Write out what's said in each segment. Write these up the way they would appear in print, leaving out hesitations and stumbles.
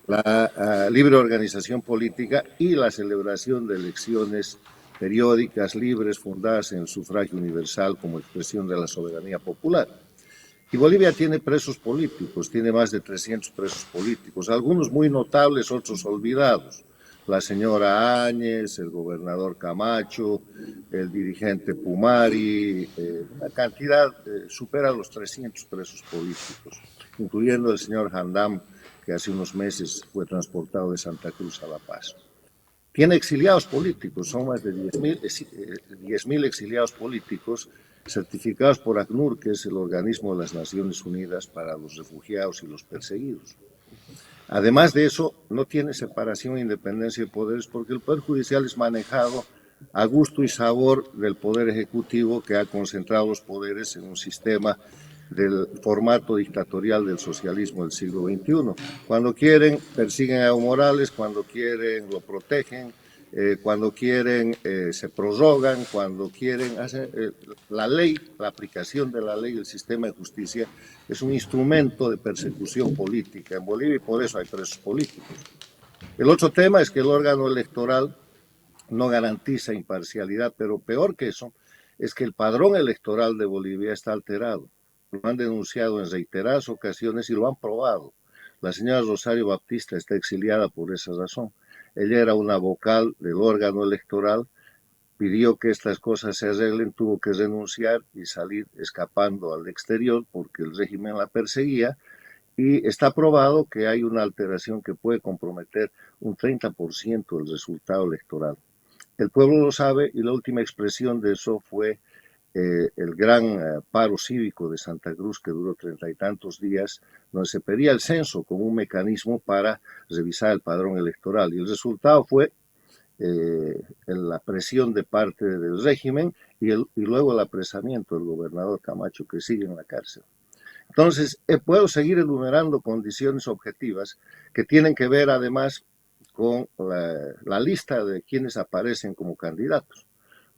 la libre organización política y la celebración de elecciones periódicas, libres, fundadas en el sufragio universal como expresión de la soberanía popular. Y Bolivia tiene presos políticos, tiene más de 300 presos políticos, algunos muy notables, otros olvidados. La señora Áñez, el gobernador Camacho, el dirigente Pumari, una cantidad supera los 300 presos políticos, incluyendo el señor Handam, que hace unos meses fue transportado de Santa Cruz a La Paz. Tiene exiliados políticos, son más de 10.000 exiliados políticos certificados por ACNUR, que es el organismo de las Naciones Unidas para los refugiados y los perseguidos. Además de eso, no tiene separación e independencia de poderes porque el Poder Judicial es manejado a gusto y sabor del Poder Ejecutivo, que ha concentrado los poderes en un sistema del formato dictatorial del socialismo del siglo XXI. Cuando quieren, persiguen a Evo Morales, cuando quieren, lo protegen, cuando quieren, se prorrogan, cuando quieren, hacen la ley, la aplicación de la ley, el sistema de justicia, es un instrumento de persecución política en Bolivia y por eso hay presos políticos. El otro tema es que el órgano electoral no garantiza imparcialidad, pero peor que eso es que el padrón electoral de Bolivia está alterado. Lo han denunciado en reiteradas ocasiones y lo han probado. La señora Rosario Baptista está exiliada por esa razón. Ella era una vocal del órgano electoral, pidió que estas cosas se arreglen, tuvo que renunciar y salir escapando al exterior porque el régimen la perseguía, y está probado que hay una alteración que puede comprometer un 30% del resultado electoral. El pueblo lo sabe y la última expresión de eso fue el gran paro cívico de Santa Cruz, que duró 30 y tantos días, donde se pedía el censo como un mecanismo para revisar el padrón electoral. Y el resultado fue la presión de parte del régimen y luego el apresamiento del gobernador Camacho, que sigue en la cárcel. Entonces, puedo seguir enumerando condiciones objetivas que tienen que ver además con la lista de quienes aparecen como candidatos,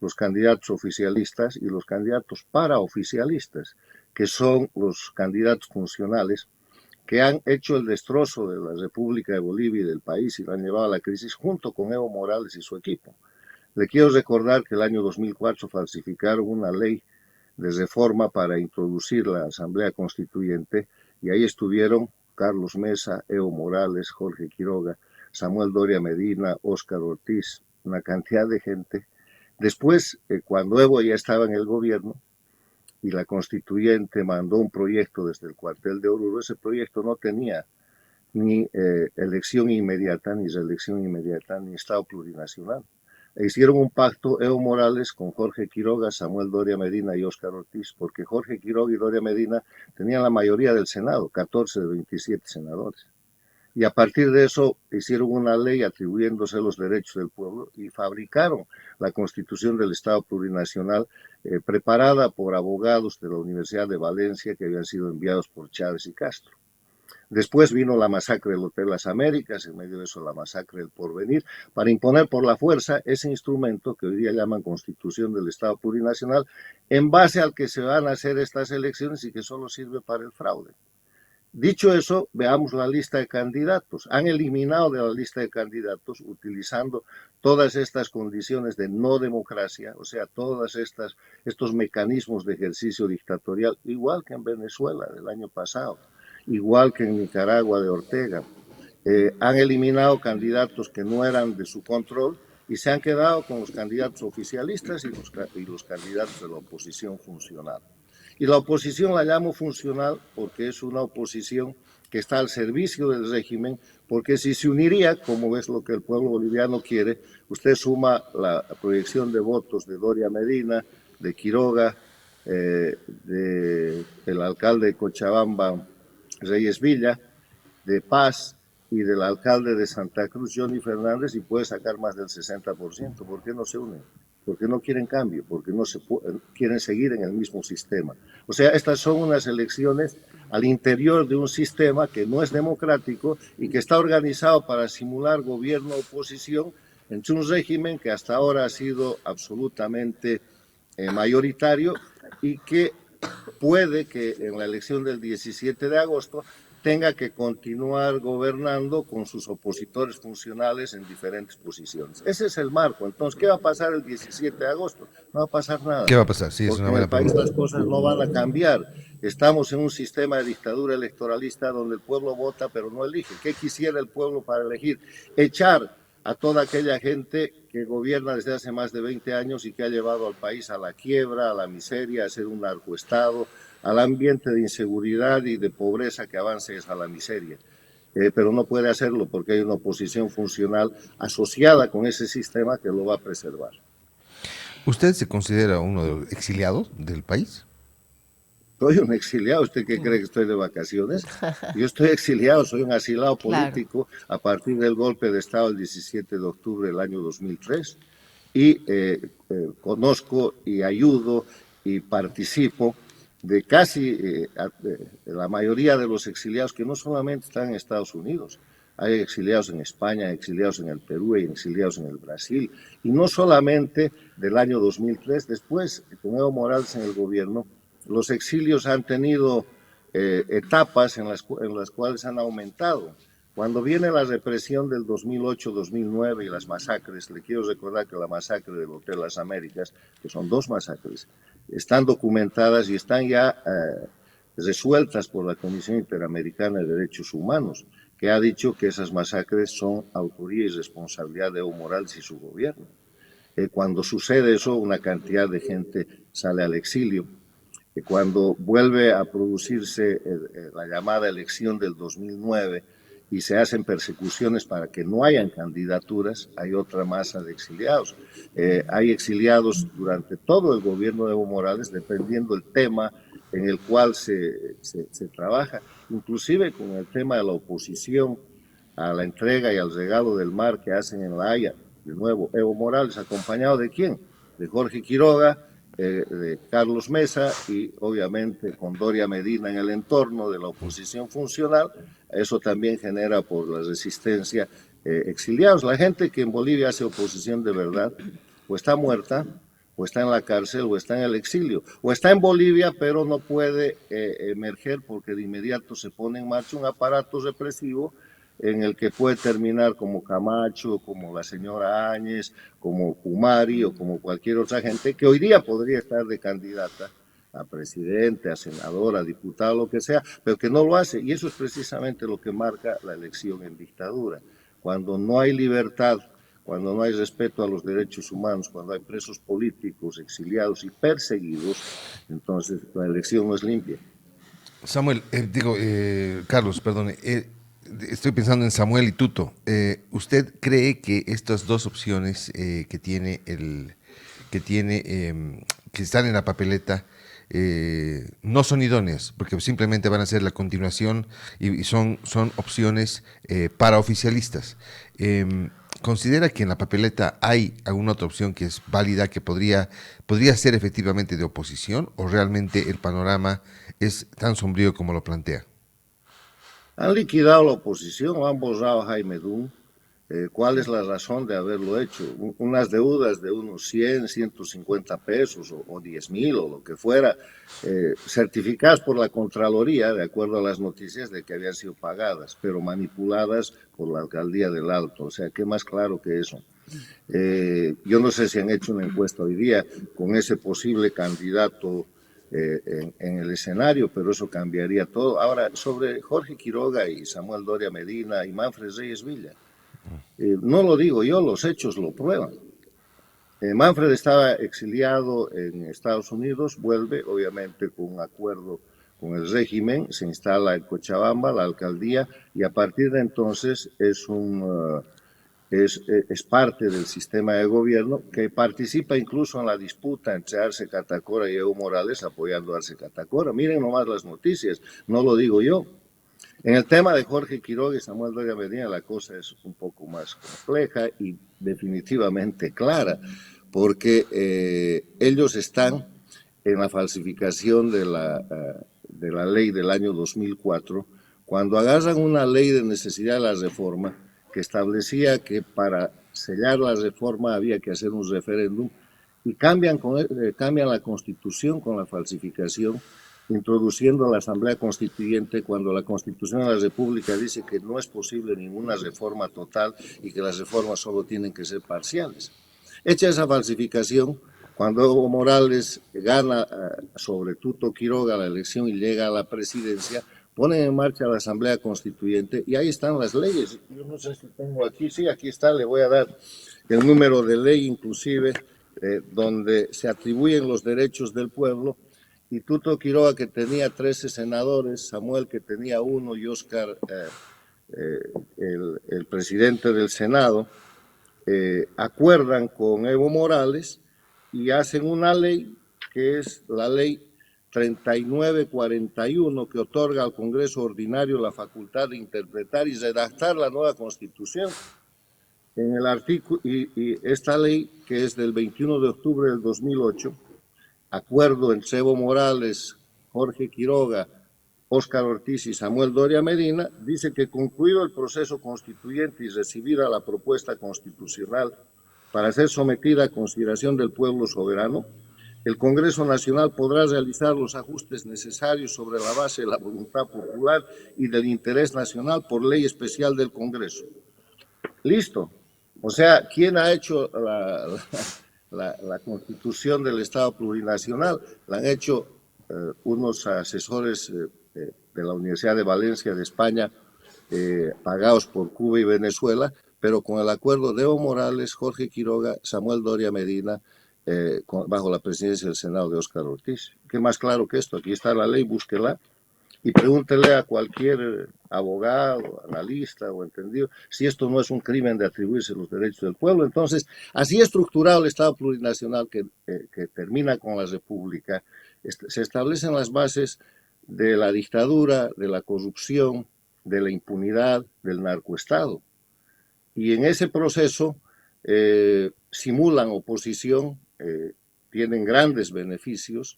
los candidatos oficialistas y los candidatos paraoficialistas, que son los candidatos funcionales que han hecho el destrozo de la República de Bolivia y del país y lo han llevado a la crisis junto con Evo Morales y su equipo. Le quiero recordar que el año 2004 falsificaron una ley de reforma para introducir la Asamblea Constituyente y ahí estuvieron Carlos Mesa, Evo Morales, Jorge Quiroga, Samuel Doria Medina, Óscar Ortiz, una cantidad de gente. Después, cuando Evo ya estaba en el gobierno y la Constituyente mandó un proyecto desde el cuartel de Oruro, ese proyecto no tenía ni elección inmediata, ni reelección inmediata, ni Estado plurinacional. E hicieron un pacto Evo Morales con Jorge Quiroga, Samuel Doria Medina y Óscar Ortiz, porque Jorge Quiroga y Doria Medina tenían la mayoría del Senado, 14 de 27 senadores. Y a partir de eso hicieron una ley atribuyéndose los derechos del pueblo y fabricaron la Constitución del Estado Plurinacional, preparada por abogados de la Universidad de Valencia que habían sido enviados por Chávez y Castro. Después vino la masacre del Hotel Las Américas, en medio de eso la masacre del Porvenir, para imponer por la fuerza ese instrumento que hoy día llaman Constitución del Estado Plurinacional, en base al que se van a hacer estas elecciones y que solo sirve para el fraude. Dicho eso, veamos la lista de candidatos. Han eliminado de la lista de candidatos, utilizando todas estas condiciones de no democracia, o sea, todos estos mecanismos de ejercicio dictatorial, igual que en Venezuela del año pasado, igual que en Nicaragua de Ortega. Han eliminado candidatos que no eran de su control y se han quedado con los candidatos oficialistas y los candidatos de la oposición funcional. Y la oposición la llamo funcional porque es una oposición que está al servicio del régimen, porque si se uniría, como es lo que el pueblo boliviano quiere, usted suma la proyección de votos de Doria Medina, de Quiroga, del alcalde de Cochabamba, Reyes Villa, de Paz y del alcalde de Santa Cruz, Johnny Fernández, y puede sacar más del 60%. ¿Por qué no se unen? Porque no quieren cambio, porque no quieren seguir en el mismo sistema. O sea, estas son unas elecciones al interior de un sistema que no es democrático y que está organizado para simular gobierno-oposición entre un régimen que hasta ahora ha sido absolutamente mayoritario y que puede que en la elección del 17 de agosto tenga que continuar gobernando con sus opositores funcionales en diferentes posiciones. Ese es el marco. Entonces, ¿qué va a pasar el 17 de agosto? No va a pasar nada, ¿Qué va a pasar? Sí, es porque una en el buena país pregunta. las cosas no van a cambiar. Estamos en un sistema de dictadura electoralista donde el pueblo vota pero no elige. ¿Qué quisiera el pueblo para elegir? Echar a toda aquella gente que gobierna desde hace más de 20 años y que ha llevado al país a la quiebra, a la miseria, a ser un narcoestado, al ambiente de inseguridad y de pobreza que avance a la miseria. Pero no puede hacerlo porque hay una oposición funcional asociada con ese sistema que lo va a preservar. ¿Usted se considera uno de los exiliados del país? Soy un exiliado, ¿usted qué cree que estoy de vacaciones? Yo estoy exiliado, soy un asilado Claro. político a partir del golpe de Estado el 17 de octubre del año 2003 y conozco y ayudo y participo de casi la mayoría de los exiliados que no solamente están en Estados Unidos, hay exiliados en España, exiliados en el Perú y exiliados en el Brasil, y no solamente del año 2003, después con Evo Morales en el gobierno, los exilios han tenido etapas en las cuales han aumentado. Cuando viene la represión del 2008-2009 y las masacres, le quiero recordar que la masacre del Hotel Las Américas, que son 2 masacres, están documentadas y están ya resueltas por la Comisión Interamericana de Derechos Humanos, que ha dicho que esas masacres son autoría y responsabilidad de Evo Morales y su gobierno. Cuando sucede eso, una cantidad de gente sale al exilio. Cuando vuelve a producirse la llamada elección del 2009 y se hacen persecuciones para que no hayan candidaturas, hay otra masa de exiliados. Hay exiliados durante todo el gobierno de Evo Morales, dependiendo del tema en el cual se trabaja, inclusive con el tema de la oposición a la entrega y al regalo del mar que hacen en La Haya. De nuevo, Evo Morales, ¿acompañado de quién? De Jorge Quiroga, de Carlos Mesa y obviamente con Doria Medina en el entorno de la oposición funcional. Eso también genera por la resistencia exiliados. La gente que en Bolivia hace oposición de verdad, o está muerta, o está en la cárcel, o está en el exilio, o está en Bolivia, pero no puede emerger porque de inmediato se pone en marcha un aparato represivo en el que puede terminar como Camacho, como la señora Áñez, como Kumari o como cualquier otra gente que hoy día podría estar de candidata a presidente, a senador, a diputado, lo que sea, pero que no lo hace. Y eso es precisamente lo que marca la elección en dictadura. Cuando no hay libertad, cuando no hay respeto a los derechos humanos, cuando hay presos políticos, exiliados y perseguidos, entonces la elección no es limpia. Samuel, Carlos, perdone, estoy pensando en Samuel y Tuto. ¿Usted cree que estas dos opciones que están en la papeleta no son idóneas, porque simplemente van a ser la continuación y son opciones para oficialistas? ¿Considera que en la papeleta hay alguna otra opción que es válida, que podría ser efectivamente de oposición, o realmente el panorama es tan sombrío como lo plantea? Han liquidado la oposición, han borrado a Jaime Dum. ¿Cuál es la razón de haberlo hecho? Unas deudas de unos 100, 150 pesos o 10.000 o lo que fuera, certificadas por la Contraloría, de acuerdo a las noticias de que habían sido pagadas, pero manipuladas por la Alcaldía del Alto. O sea, ¿qué más claro que eso? Yo no sé si han hecho una encuesta hoy día con ese posible candidato en el escenario, pero eso cambiaría todo. Ahora, sobre Jorge Quiroga y Samuel Doria Medina y Manfred Reyes Villa, no lo digo yo, los hechos lo prueban. Manfred estaba exiliado en Estados Unidos, vuelve obviamente con un acuerdo con el régimen, se instala en Cochabamba, la alcaldía, y a partir de entonces es parte del sistema de gobierno que participa incluso en la disputa entre Arce Catacora y Evo Morales apoyando a Arce Catacora. Miren nomás las noticias, no lo digo yo. En el tema de Jorge Quiroga y Samuel Doria Medina la cosa es un poco más compleja y definitivamente clara, porque ellos están en la falsificación de la ley del año 2004, cuando agarran una ley de necesidad de la reforma que establecía que para sellar la reforma había que hacer un referéndum y cambian la constitución con la falsificación introduciendo la Asamblea Constituyente cuando la Constitución de la República dice que no es posible ninguna reforma total y que las reformas solo tienen que ser parciales. Hecha esa falsificación, cuando Evo Morales gana sobre Tuto Quiroga la elección y llega a la presidencia, ponen en marcha la Asamblea Constituyente y ahí están las leyes. Yo no sé si tengo aquí, sí, aquí está, le voy a dar el número de ley inclusive, donde se atribuyen los derechos del pueblo, y Tuto Quiroga, que tenía 13 senadores, Samuel, que tenía uno, y Oscar, el presidente del Senado, acuerdan con Evo Morales y hacen una ley que es la ley 3941, que otorga al Congreso Ordinario la facultad de interpretar y redactar la nueva Constitución. En el artículo, y esta ley, que es del 21 de octubre del 2008, acuerdo entre Evo Morales, Jorge Quiroga, Óscar Ortiz y Samuel Doria Medina, dice que concluido el proceso constituyente y recibida la propuesta constitucional para ser sometida a consideración del pueblo soberano, el Congreso Nacional podrá realizar los ajustes necesarios sobre la base de la voluntad popular y del interés nacional por ley especial del Congreso. Listo. O sea, ¿quién ha hecho la Constitución del Estado Plurinacional? La han hecho unos asesores de la Universidad de Valencia de España, pagados por Cuba y Venezuela, pero con el acuerdo de Evo Morales, Jorge Quiroga, Samuel Doria Medina, bajo la presidencia del Senado de Óscar Ortiz. ¿Qué más claro que esto? Aquí está la ley, búsquela y pregúntele a cualquier abogado, analista o entendido si esto no es un crimen de atribuirse los derechos del pueblo. Entonces, así estructurado el Estado plurinacional que termina con la República, se establecen las bases de la dictadura, de la corrupción, de la impunidad, del narcoestado. Y en ese proceso simulan oposición, tienen grandes beneficios,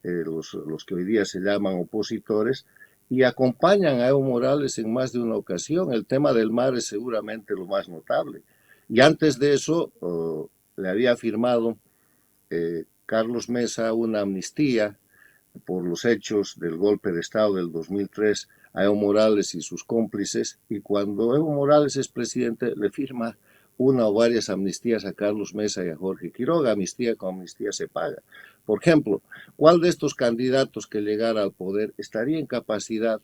los que hoy día se llaman opositores, y acompañan a Evo Morales en más de una ocasión. El tema del mar es seguramente lo más notable. Y antes de eso, le había firmado Carlos Mesa una amnistía por los hechos del golpe de Estado del 2003 a Evo Morales y sus cómplices, y cuando Evo Morales es presidente le firma una o varias amnistías a Carlos Mesa y a Jorge Quiroga. Amnistía con amnistía se paga. Por ejemplo, ¿cuál de estos candidatos que llegara al poder estaría en capacidad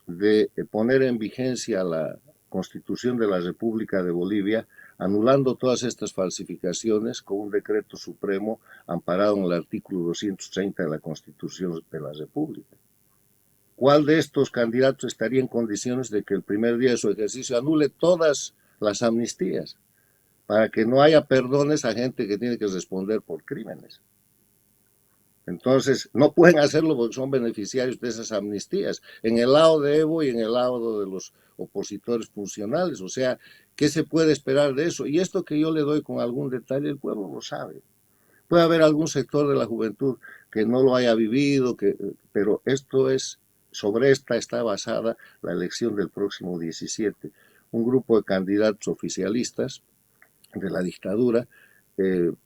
de poner en vigencia la Constitución de la República de Bolivia, anulando todas estas falsificaciones con un decreto supremo amparado en el artículo 230 de la Constitución de la República? ¿Cuál de estos candidatos estaría en condiciones de que el primer día de su ejercicio anule todas las amnistías para que no haya perdones a gente que tiene que responder por crímenes? Entonces, no pueden hacerlo porque son beneficiarios de esas amnistías, en el lado de Evo y en el lado de los opositores funcionales. O sea, ¿qué se puede esperar de eso? Y esto que yo le doy con algún detalle, el pueblo lo sabe. Puede haber algún sector de la juventud que no lo haya vivido, pero esto es, sobre esta está basada la elección del próximo 17. Un grupo de candidatos oficialistas de la dictadura,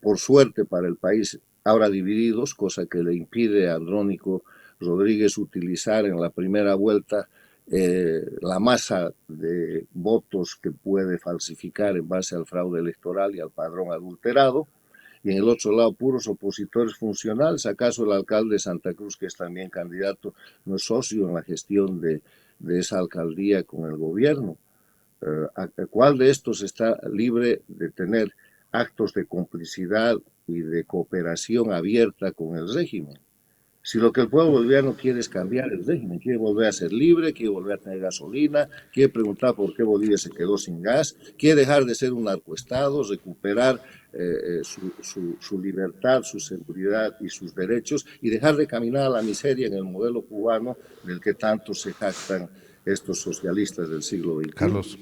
por suerte para el país, ahora divididos, cosa que le impide a Andrónico Rodríguez utilizar en la primera vuelta la masa de votos que puede falsificar en base al fraude electoral y al padrón adulterado, y en el otro lado puros opositores funcionales. ¿Acaso el alcalde de Santa Cruz, que es también candidato, no es socio en la gestión de esa alcaldía con el gobierno? ¿Cuál de estos está libre de tener actos de complicidad y de cooperación abierta con el régimen? Si lo que el pueblo boliviano quiere es cambiar el régimen, quiere volver a ser libre, quiere volver a tener gasolina, quiere preguntar por qué Bolivia se quedó sin gas, quiere dejar de ser un narcoestado, recuperar su libertad, su seguridad y sus derechos, y dejar de caminar a la miseria en el modelo cubano del que tanto se jactan estos socialistas del siglo XXI. Carlos.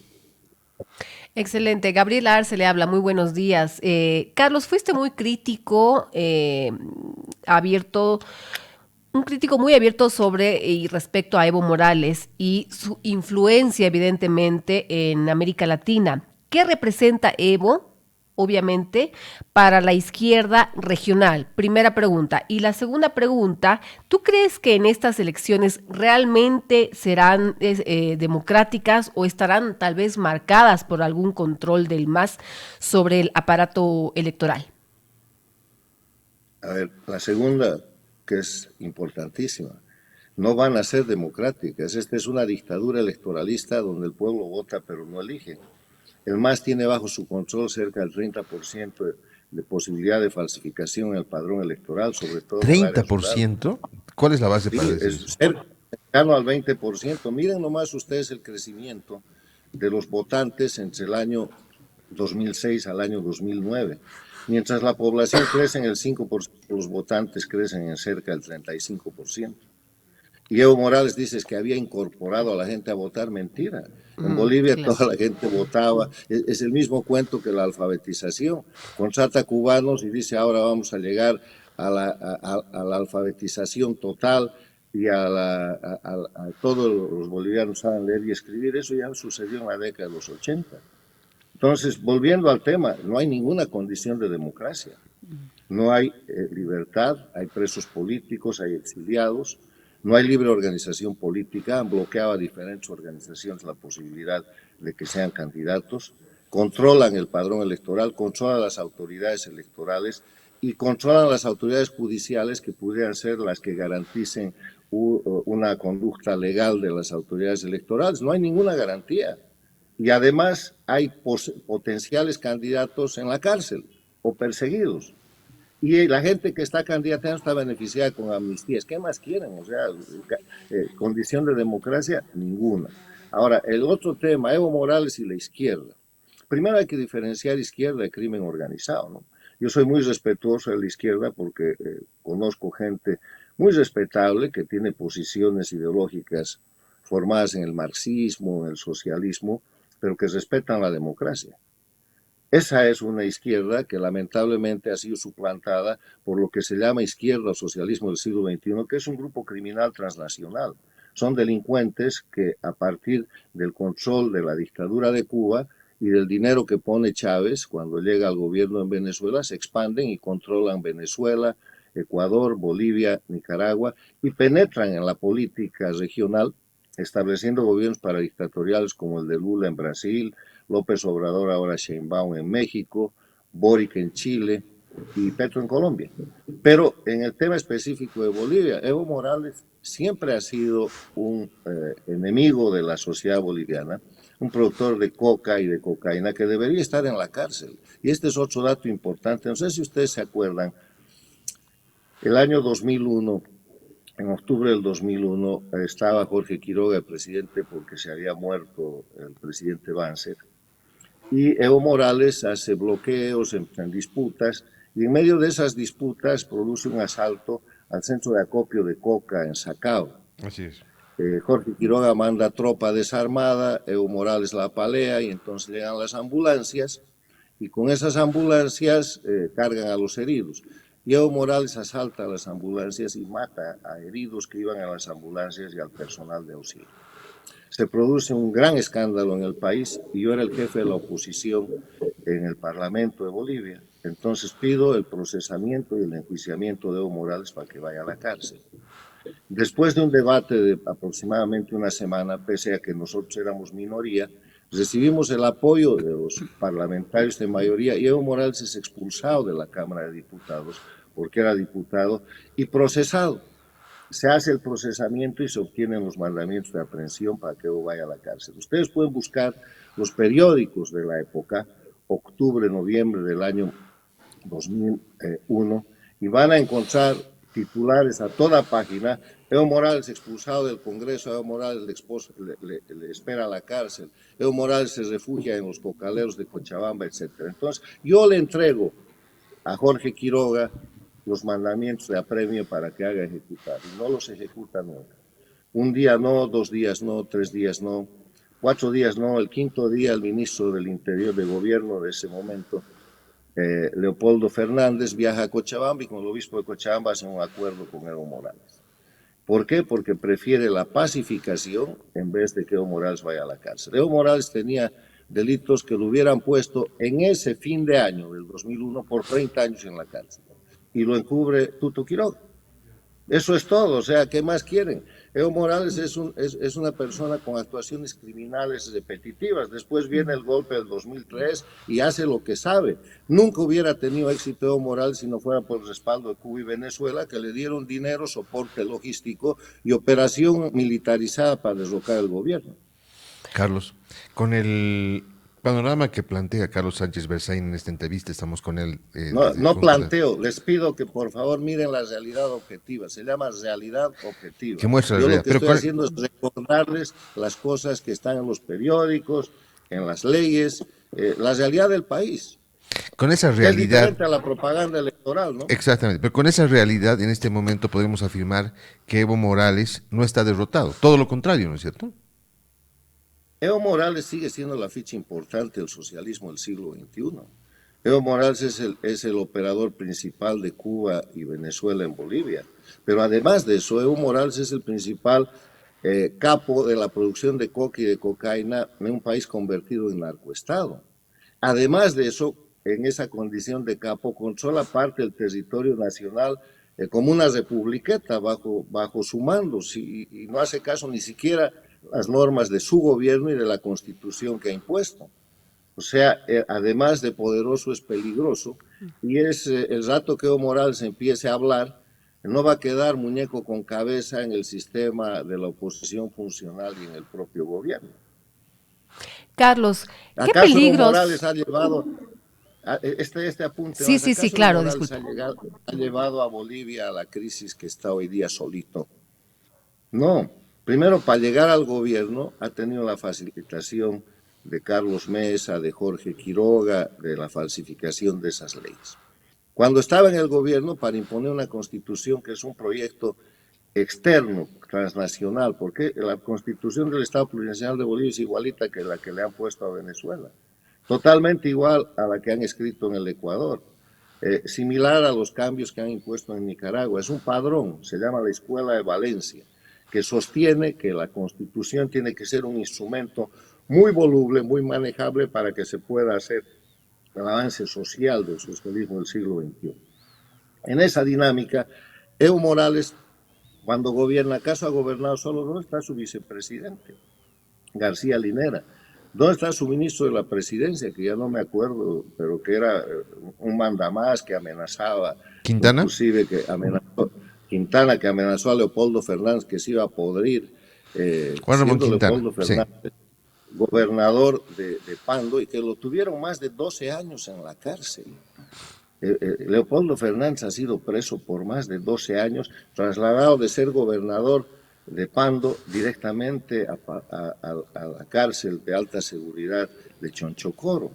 Excelente. Gabriel Arce le habla. Muy buenos días. Carlos, fuiste muy crítico, abierto, un crítico muy abierto sobre y respecto a Evo Morales y su influencia, evidentemente, en América Latina. ¿Qué representa Evo obviamente, para la izquierda regional? Primera pregunta. Y la segunda pregunta, ¿tú crees que en estas elecciones realmente serán democráticas o estarán tal vez marcadas por algún control del MAS sobre el aparato electoral? A ver, la segunda, que es importantísima, no van a ser democráticas. Esta es una dictadura electoralista donde el pueblo vota pero no elige. El MAS tiene bajo su control cerca del 30% de posibilidad de falsificación en el padrón electoral, sobre todo en el área rural. ¿30%? ¿Cuál es la base Sí, para decir es eso? cercano al 20%. Miren nomás ustedes el crecimiento de los votantes entre el año 2006 al año 2009. Mientras la población crece en el 5%, los votantes crecen en cerca del 35%. Y Evo Morales dice que había incorporado a la gente a votar. Mentira. En Bolivia Claro. toda la gente votaba. Es el mismo cuento que la alfabetización. Contrata cubanos y dice ahora vamos a llegar a la alfabetización total y a todos los bolivianos saben leer y escribir. Eso ya sucedió en la década de los 80. Entonces, volviendo al tema, no hay ninguna condición de democracia. No hay libertad, hay presos políticos, hay exiliados, no hay libre organización política, han bloqueado a diferentes organizaciones la posibilidad de que sean candidatos, controlan el padrón electoral, controlan las autoridades electorales y controlan las autoridades judiciales que pudieran ser las que garanticen una conducta legal de las autoridades electorales. No hay ninguna garantía. Y además hay potenciales candidatos en la cárcel o perseguidos. Y la gente que está candidata está beneficiada con amnistías. ¿Qué más quieren? O sea, condición de democracia, ninguna. Ahora, el otro tema, Evo Morales y la izquierda. Primero hay que diferenciar izquierda de crimen organizado, ¿no? Yo soy muy respetuoso de la izquierda porque conozco gente muy respetable que tiene posiciones ideológicas formadas en el marxismo, en el socialismo, pero que respetan la democracia. Esa es una izquierda que lamentablemente ha sido suplantada por lo que se llama izquierda o socialismo del siglo XXI, que es un grupo criminal transnacional. Son delincuentes que a partir del control de la dictadura de Cuba y del dinero que pone Chávez cuando llega al gobierno en Venezuela, se expanden y controlan Venezuela, Ecuador, Bolivia, Nicaragua y penetran en la política regional, estableciendo gobiernos paradictatoriales como el de Lula en Brasil, López Obrador, ahora Sheinbaum en México, Boric en Chile y Petro en Colombia. Pero en el tema específico de Bolivia, Evo Morales siempre ha sido un enemigo de la sociedad boliviana, un productor de coca y de cocaína que debería estar en la cárcel. Y este es otro dato importante. No sé si ustedes se acuerdan, el año 2001, en octubre del 2001, estaba Jorge Quiroga, el presidente, porque se había muerto el presidente Banzer. Y Evo Morales hace bloqueos, en disputas, y en medio de esas disputas produce un asalto al centro de acopio de coca en Sacao. Así es. Jorge Quiroga manda tropa desarmada, Evo Morales la apalea y entonces llegan las ambulancias y con esas ambulancias cargan a los heridos. Y Evo Morales asalta a las ambulancias y mata a heridos que iban a las ambulancias y al personal de auxilio. Se produce un gran escándalo en el país y yo era el jefe de la oposición en el Parlamento de Bolivia. Entonces pido el procesamiento y el enjuiciamiento de Evo Morales para que vaya a la cárcel. Después de un debate de aproximadamente una semana, pese a que nosotros éramos minoría, recibimos el apoyo de los parlamentarios de mayoría y Evo Morales es expulsado de la Cámara de Diputados porque era diputado y procesado. Se hace el procesamiento y se obtienen los mandamientos de aprehensión para que Evo vaya a la cárcel. Ustedes pueden buscar los periódicos de la época, octubre, noviembre del año 2001, y van a encontrar titulares a toda página: Evo Morales expulsado del Congreso, Evo Morales le espera a la cárcel, Evo Morales se refugia en los cocaleros de Cochabamba, etc. Entonces, yo le entrego a Jorge Quiroga los mandamientos de apremio para que haga ejecutar, y no los ejecuta nunca. Un día no, 2 días no, 3 días no, 4 días no. El quinto día el ministro del Interior de Gobierno de ese momento, Leopoldo Fernández, viaja a Cochabamba y con el obispo de Cochabamba hace un acuerdo con Evo Morales. ¿Por qué? Porque prefiere la pacificación en vez de que Evo Morales vaya a la cárcel. Evo Morales tenía delitos que lo hubieran puesto en ese fin de año del 2001 por 30 años en la cárcel. Y lo encubre Tuto Quiroga. Eso es todo, o sea, ¿qué más quieren? Evo Morales es una persona con actuaciones criminales repetitivas. Después viene el golpe del 2003 y hace lo que sabe. Nunca hubiera tenido éxito Evo Morales si no fuera por el respaldo de Cuba y Venezuela, que le dieron dinero, soporte logístico y operación militarizada para derrocar el gobierno. Carlos, con el panorama que plantea Carlos Sánchez Berzaín en esta entrevista, estamos con él. No planteo, les pido que por favor miren la realidad objetiva, se llama realidad objetiva. Que muestra la Yo realidad. lo que estoy haciendo es recordarles las cosas que están en los periódicos, en las leyes, la realidad del país. Con esa realidad. Es diferente a la propaganda electoral, ¿no? Exactamente, pero con esa realidad en este momento podemos afirmar que Evo Morales no está derrotado, todo lo contrario, ¿no es cierto? Evo Morales sigue siendo la ficha importante del socialismo del siglo XXI. Evo Morales es el operador principal de Cuba y Venezuela en Bolivia. Pero además de eso, Evo Morales es el principal capo de la producción de coca y de cocaína en un país convertido en narcoestado. Además de eso, en esa condición de capo, controla parte del territorio nacional como una republiqueta bajo su mando y no hace caso ni siquiera las normas de su gobierno y de la Constitución que ha impuesto. O sea, además de poderoso, es peligroso, y es el rato que Evo Morales empiece a hablar, no va a quedar muñeco con cabeza en el sistema de la oposición funcional y en el propio gobierno. Carlos, ¿qué ¿Acaso peligros? Evo Morales ha llevado, este apunte, sí, sí, sí, claro, Evo Morales ha llevado a Bolivia a la crisis que está hoy día solito? No, primero para llegar al gobierno ha tenido la facilitación de Carlos Mesa, de Jorge Quiroga, de la falsificación de esas leyes. Cuando estaba en el gobierno, para imponer una constitución que es un proyecto externo, transnacional, porque la constitución del Estado Plurinacional de Bolivia es igualita que la que le han puesto a Venezuela, totalmente igual a la que han escrito en el Ecuador, similar a los cambios que han impuesto en Nicaragua. Es un padrón, se llama la Escuela de Valencia, que sostiene que la constitución tiene que ser un instrumento muy voluble, muy manejable para que se pueda hacer el avance social del socialismo del siglo XXI. En esa dinámica, Evo Morales, cuando gobierna, ¿acaso ha gobernado solo? ¿Dónde está su vicepresidente? García Linera. ¿Dónde está su ministro de la presidencia? Que ya no me acuerdo, pero que era un mandamás que amenazaba. ¿Quintana? Inclusive que amenazó. Quintana, que amenazó a Leopoldo Fernández que se iba a podrir. Juan Ramón Quintana, Leopoldo Fernández, sí, gobernador de Pando, y que lo tuvieron más de 12 años en la cárcel. Leopoldo Fernández ha sido preso por más de 12 años, trasladado de ser gobernador de Pando directamente a la cárcel de alta seguridad de Chonchocoro.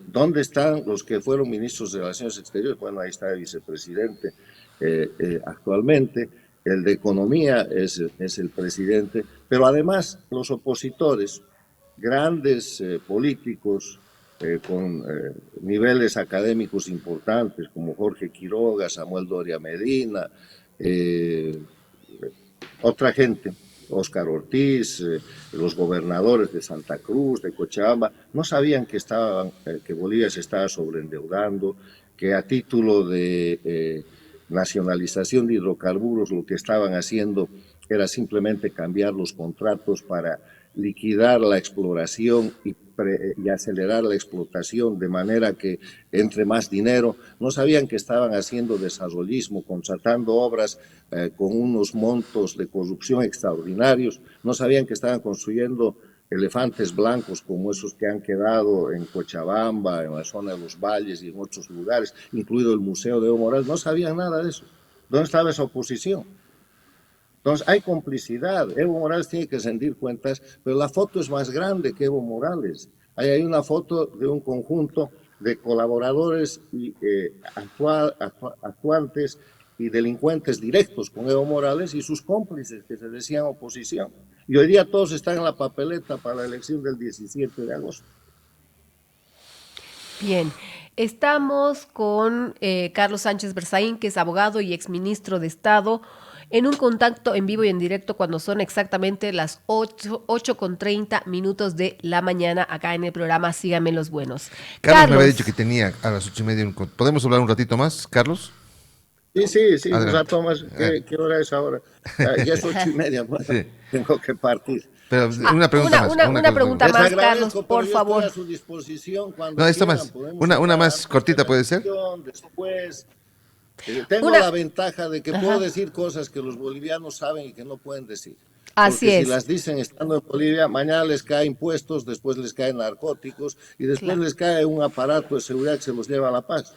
¿Dónde están los que fueron ministros de Relaciones Exteriores? Bueno, ahí está el vicepresidente actualmente, el de Economía es el presidente, pero además los opositores, grandes políticos con niveles académicos importantes, como Jorge Quiroga, Samuel Doria Medina, otra gente, Óscar Ortiz, los gobernadores de Santa Cruz, de Cochabamba, no sabían que Bolivia se estaba sobreendeudando, que a título de nacionalización de hidrocarburos lo que estaban haciendo era simplemente cambiar los contratos para liquidar la exploración y acelerar la explotación de manera que entre más dinero. No sabían que estaban haciendo desarrollismo, contratando obras con unos montos de corrupción extraordinarios. No sabían que estaban construyendo elefantes blancos como esos que han quedado en Cochabamba, en la zona de los valles y en otros lugares, incluido el Museo de Evo Morales. No sabían nada de eso. ¿Dónde estaba esa oposición? Entonces hay complicidad. Evo Morales tiene que rendir cuentas, pero la foto es más grande que Evo Morales. Hay una foto de un conjunto de colaboradores y actuantes y delincuentes directos con Evo Morales y sus cómplices que se decían oposición. Y hoy día todos están en la papeleta para la elección del 17 de agosto. Bien, estamos con Carlos Sánchez Berzaín, que es abogado y exministro de Estado. en un contacto en vivo y en directo cuando son exactamente las 8:30 de la mañana acá en el programa Síganme los Buenos. Carlos me había dicho que tenía a las 8:30. ¿Podemos hablar un ratito más, Carlos? Sí, un Adelante. rato más. ¿Qué hora es ahora? Ya es 8:30, bueno, Sí. tengo que partir. Pero una pregunta más. Una pregunta Les más, agradezco, Carlos, por pero yo favor. estoy a su disposición cuando No, esta quieran. más. Podemos Una hablar más antes cortita de la puede ser. elección, después. Tengo Una- la ventaja de que Ajá. puedo decir cosas que los bolivianos saben y que no pueden decir. Así Porque si es. las dicen estando en Bolivia, mañana les cae impuestos, después les caen narcóticos y después Claro. les cae un aparato de seguridad que se los lleva a La Paz.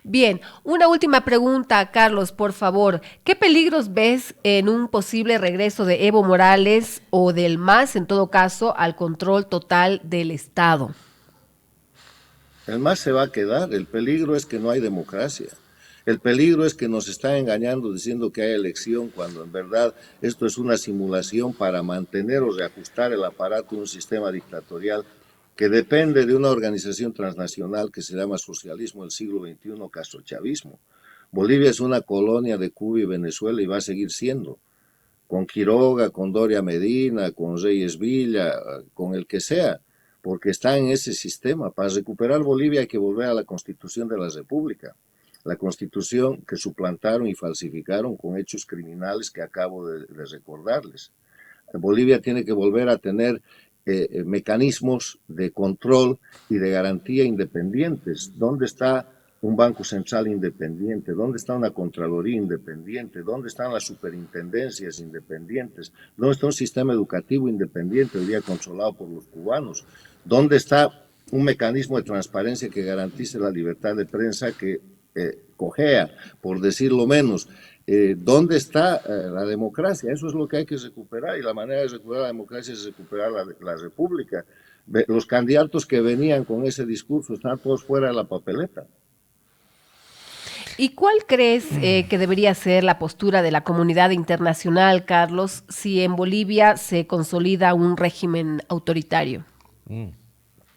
Bien, una última pregunta, Carlos, por favor. ¿Qué peligros ves en un posible regreso de Evo Morales o del MAS, en todo caso, al control total del Estado? El MAS se va a quedar. El peligro es que no hay democracia. El peligro es que nos están engañando diciendo que hay elección cuando en verdad esto es una simulación para mantener o reajustar el aparato de un sistema dictatorial que depende de una organización transnacional que se llama socialismo del siglo XXI, castrochavismo. Bolivia es una colonia de Cuba y Venezuela y va a seguir siendo, con Quiroga, con Doria Medina, con Reyes Villa, con el que sea, porque está en ese sistema. Para recuperar Bolivia hay que volver a la Constitución de la República, la Constitución que suplantaron y falsificaron con hechos criminales que acabo de recordarles. Bolivia tiene que volver a tener mecanismos de control y de garantía independientes. ¿Dónde está un banco central independiente? ¿Dónde está una contraloría independiente? ¿Dónde están las superintendencias independientes? ¿Dónde está un sistema educativo independiente, hoy día controlado por los cubanos? ¿Dónde está un mecanismo de transparencia que garantice la libertad de prensa que cojea, por decirlo menos? ¿Dónde está la democracia? Eso es lo que hay que recuperar y la manera de recuperar la democracia es recuperar la república. Los candidatos que venían con ese discurso están todos fuera de la papeleta. ¿Y cuál crees que debería ser la postura de la comunidad internacional, Carlos, si en Bolivia se consolida un régimen autoritario? Bueno,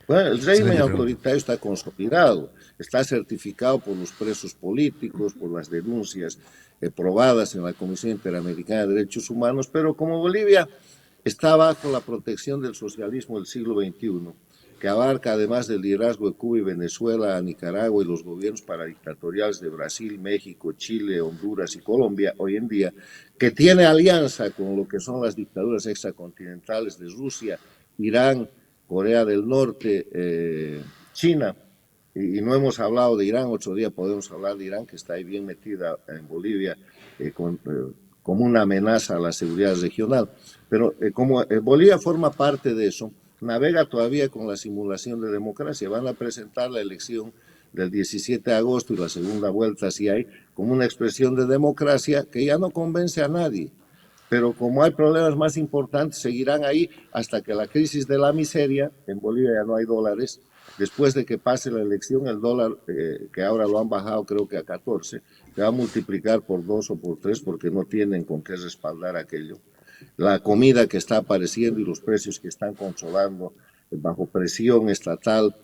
el régimen Excelente autoritario está consolidado, está certificado por los presos políticos, por las denuncias probadas en la Comisión Interamericana de Derechos Humanos, pero como Bolivia está bajo la protección del socialismo del siglo XXI, que abarca además del liderazgo de Cuba y Venezuela, a Nicaragua y los gobiernos paradictatoriales de Brasil, México, Chile, Honduras y Colombia hoy en día, que tiene alianza con lo que son las dictaduras extracontinentales de Rusia, Irán, Corea del Norte, China, y no hemos hablado de Irán, otro día podemos hablar de Irán, que está ahí bien metida en Bolivia como una amenaza a la seguridad regional. Pero como Bolivia forma parte de eso, navega todavía con la simulación de democracia. Van a presentar la elección del 17 de agosto y la segunda vuelta, si hay, como una expresión de democracia que ya no convence a nadie. Pero como hay problemas más importantes, seguirán ahí hasta que la crisis de la miseria, en Bolivia ya no hay dólares, después de que pase la elección, el dólar, que ahora lo han bajado creo que a 14, se va a multiplicar por 2 o por 3 porque no tienen con qué respaldar aquello. La comida que está apareciendo y los precios que están controlando bajo presión estatal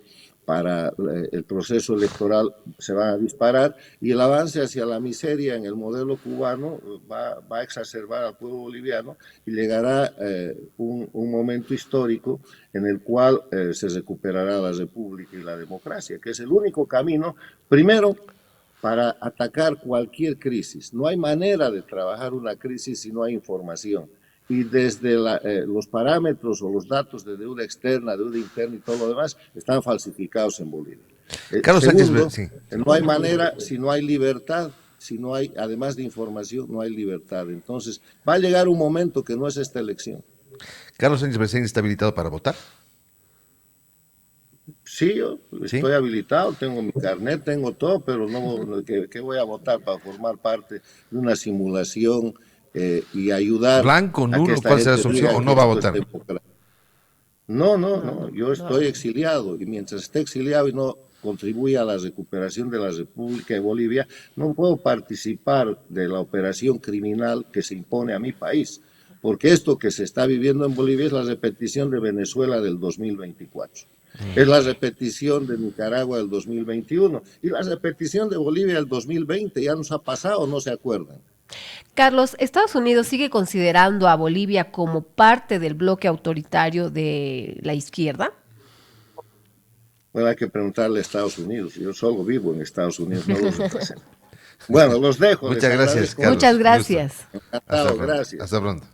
para el proceso electoral se van a disparar y el avance hacia la miseria en el modelo cubano va a exacerbar al pueblo boliviano y llegará un momento histórico en el cual se recuperará la república y la democracia, que es el único camino, primero, para atacar cualquier crisis. No hay manera de trabajar una crisis si no hay información. Y desde los parámetros o los datos de deuda externa, deuda interna y todo lo demás están falsificados en Bolivia. Carlos Segundo, Sánchez, sí. no hay manera si no hay libertad, si no hay, además de información, no hay libertad. Entonces, va a llegar un momento que no es esta elección. ¿Carlos Sánchez Becén está habilitado para votar? Sí, yo estoy habilitado, tengo mi carnet, tengo todo, pero no, ¿qué voy a votar para formar parte de una simulación y ayudar ¿Blanco, a que nulo, esta cuál será gente su opción diga o no que va a esto es votar? democracia? No, yo estoy exiliado y mientras esté exiliado y no contribuya a la recuperación de la República de Bolivia, no puedo participar de la operación criminal que se impone a mi país, porque esto que se está viviendo en Bolivia es la repetición de Venezuela del 2024. Es la repetición de Nicaragua del 2021 y la repetición de Bolivia del 2020, ya nos ha pasado, no se acuerdan. Carlos, ¿Estados Unidos sigue considerando a Bolivia como parte del bloque autoritario de la izquierda? Bueno, hay que preguntarle a Estados Unidos. Yo solo vivo en Estados Unidos, no los represento. Bueno, los dejo. Muchas gracias, agradezco. Carlos. Muchas gracias. Encantado, gracias. Hasta pronto.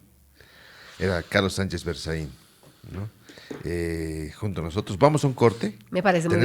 Era Carlos Sánchez Berzaín, ¿no? Junto a nosotros. Vamos a un corte. Me parece muy bien.